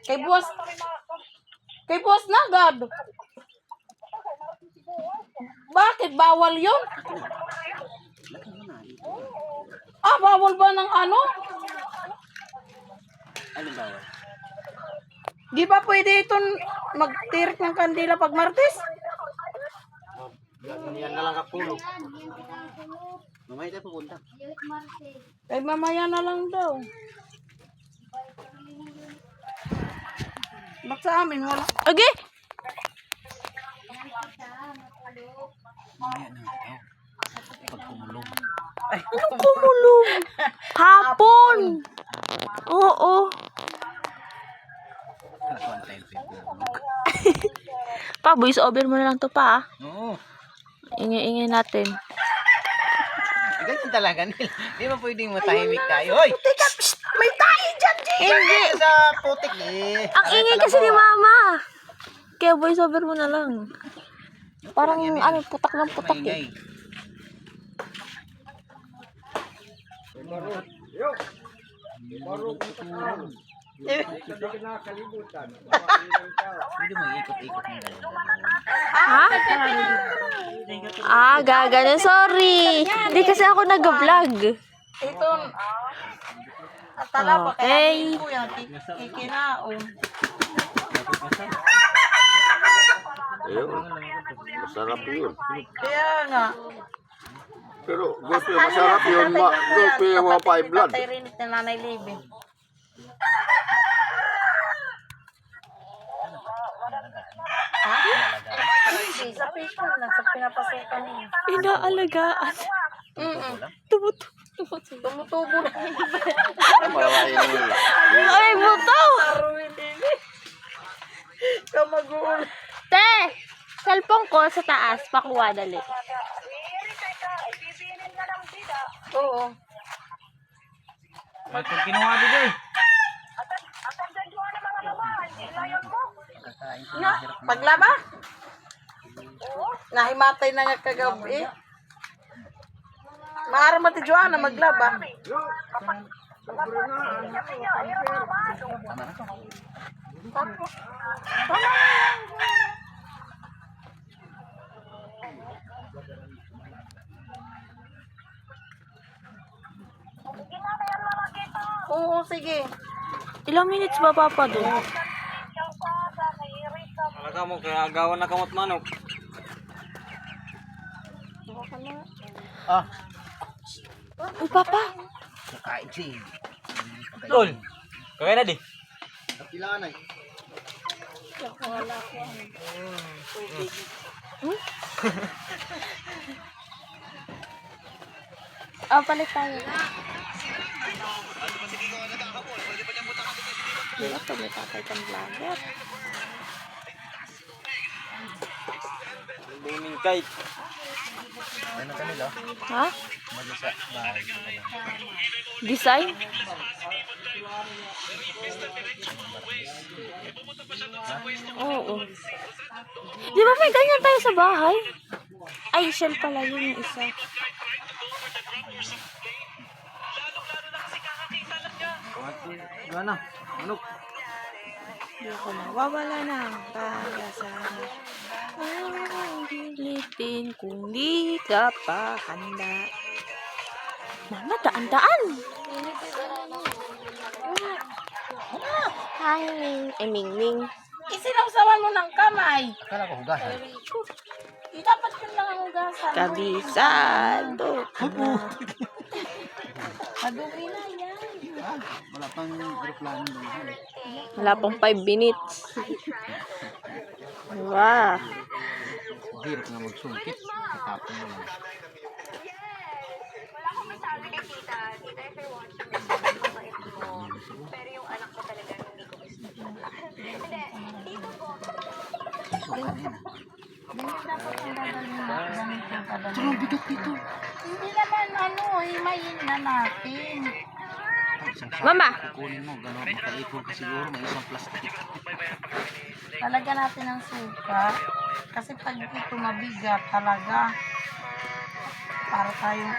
Kay buwas na agad. Bakit? Bawal yun? Bawal ba ng ano? Ano bawal? Di ba pwede itong magtirik ng kandila pag Martes? Yan na lang kapulo. Mamaya tayo pupunta. Ay, mamaya na lang daw. Ba't sa amin wala? Okay. Mamaya na daw. Pag kumulong. Anong kumulong? Hapon. Oo. Pa, voice over mo na lang to pa. Oo. Ingay-ingay natin. Ganyan talaga nila. Di ba pwedeng matahimik tayo? Hoy! Teka, may tayo dyan, Jay! Hindi. Sa putik eh. Ang ingay kasi ni Mama. Kaya voice over mo na lang. Parang ano, putak ng putak eh. Maingay. Pwede mo ikot-ikot ng dalawa. Ha? Gagano. Sorry. Hindi kasi ako nag-vlog. Ito, talaba, Okay. kaya hindi ko yan, kikinaon. Ayun. Masarap yun. Kaya nga. Pero gusto yung masarap yun. Gusto yung mga 5 blood. Tatay rinit na Nanay Libby. Ha? Hindi, sa paper lang, sa pinapasukan niya. Inaalagaan. Tumutubo lang. Malawain nila. Ay, butaw. Kamaguul. Te, cellphone ko sa taas. Pakuha, dali. Oo. Pag kinuha din eh. Nga, paglaba? Nahimatay na nga kagabi. Maara mati Joanna maglaba. Oo, sige. Ilang minutes ba, Papa, doon? Alaga mo, kaya agawan na kamot manok. Ah, Uy, Papa. kakain siya. Tol, kaya na di. Kailangan ay. Palit tayo. Di ba pag may tatay kang vlogger? Buming kite. Ano kanila? Ha? Mag-isa. Bahay. Design? Oo. Di ba may ganyan tayo sa bahay? Ay, shell pala yun yung isa. Gana, manok. Di ako nawawala ng pag-asa. Ang gilitin kung di ka pa handa. Mama, daan-daan! Hi, Ming-Ming. Isinawsawan mo ng kamay. Kala ko hugasan. Dapat yun lang ang hugasan. Kabisado. Madumi na yan. Wala pang aeroplano doon. Wala pang 5 minutes. Wow. Hirap nga magsungkit. Katapon mo lang. Ang bigat dito. Hindi naman himayin na natin. Mama. Kukunin mo, gano'n. Makaipon ka siguro. May isang plastic. Talaga natin ang suka. Kasi pag ito mabigat talaga. Para tayong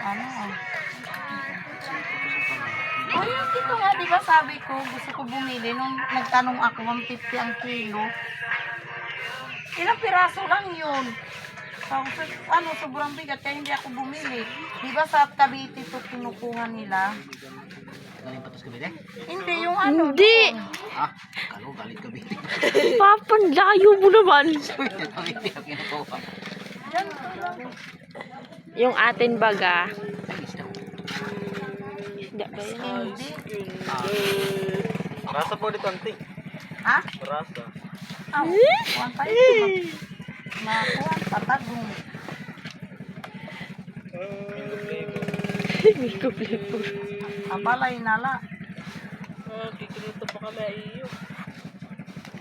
O yung dito nga, di ba sabi ko, gusto ko bumili. Nung nagtanong ako, 150 ang kilo. Ilang piraso lang yun. So, sobrang bigat, kaya hindi ako bumili. Di ba sa Cavite ito kinukuha nila? Galing patos kabili? Hindi, yung ano. Hindi. doon. Ah, kalo, galing kabili. Papan, layo mo naman. Kabili ang kinukuha. Yan ko lang. Yung atin baga. Ay, isda. Isda ba yan? Hindi. Rasa po dito, auntie. Ha? Rasa. Ah, kuwan pa ito. Makuha, patagong. Miko flavor. Abalay nala.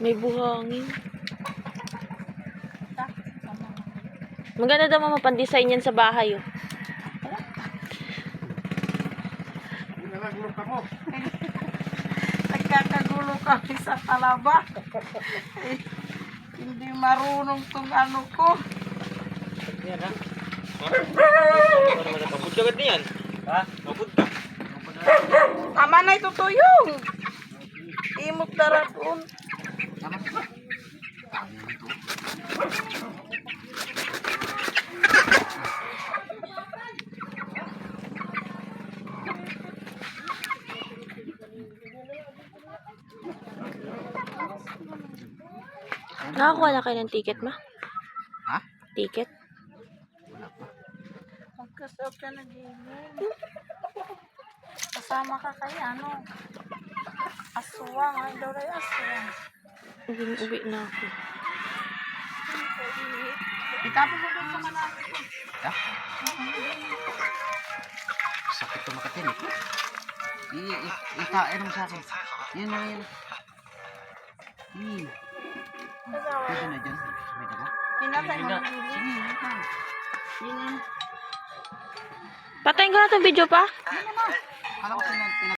May buhangin. Maganda daw mapandesign yan sa bahay. Oh. Nagkakagulo kami sa talaba. Eh, hindi marunong tong ano ko. Yan, ha? Mabud ka agad niyan. Ha? Mabud ka. Tama na itutuyong. Imot darakon. Nakakuha na kayo ng ticket, ma? Ha? Ticket? Magkasap ka na gilin. Kasama ka kay ano? Aswang. Ay, daw rin aswang. Uwi na ako. Itapon mo doon sa malapit. Ha? Sakit ko makatinig. Itain mo sa akin. Yan na yan. Pwede na dyan. May damo. Pinatay mo ng gilin. Patayin ko na itong video pa. Alam ko